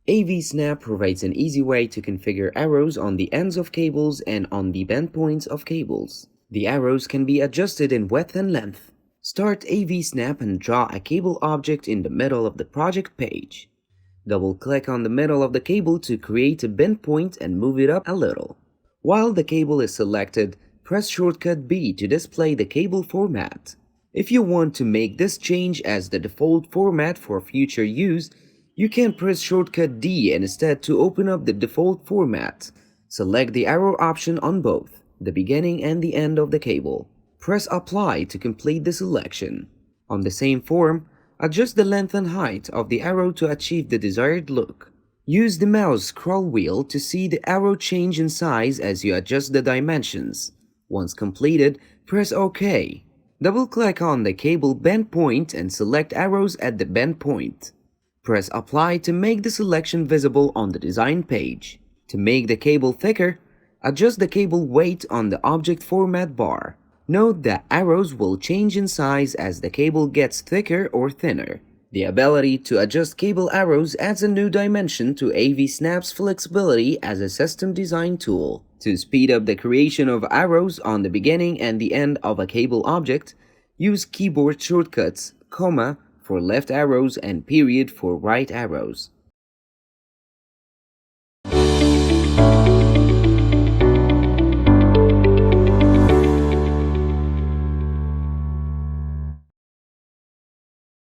AVSnap provides an easy way to configure arrows on the ends of cables and on the bend points of cables. The arrows can be adjusted in width and length. Start AVSnap and draw a cable object in the middle of the project page. Double-click on the middle of the cable to create a bend point and move it up a little. While the cable is selected, press shortcut B to display the cable format. If you want to make this change as the default format for future use, you can press shortcut D instead to open up the default format. Select the arrow option on both the beginning and the end of the cable. Press Apply to complete the selection. On the same form, adjust the length and height of the arrow to achieve the desired look. Use the mouse scroll wheel to see the arrow change in size as you adjust the dimensions. Once completed, press OK. Double-click on the cable bend point and select arrows at the bend point. Press Apply to make the selection visible on the design page. To make the cable thicker, adjust the cable weight on the object format bar. Note that arrows will change in size as the cable gets thicker or thinner. The ability to adjust cable arrows adds a new dimension to AVSnap's flexibility as a system design tool. To speed up the creation of arrows on the beginning and the end of a cable object, use keyboard shortcuts, comma for left arrows and period for right arrows.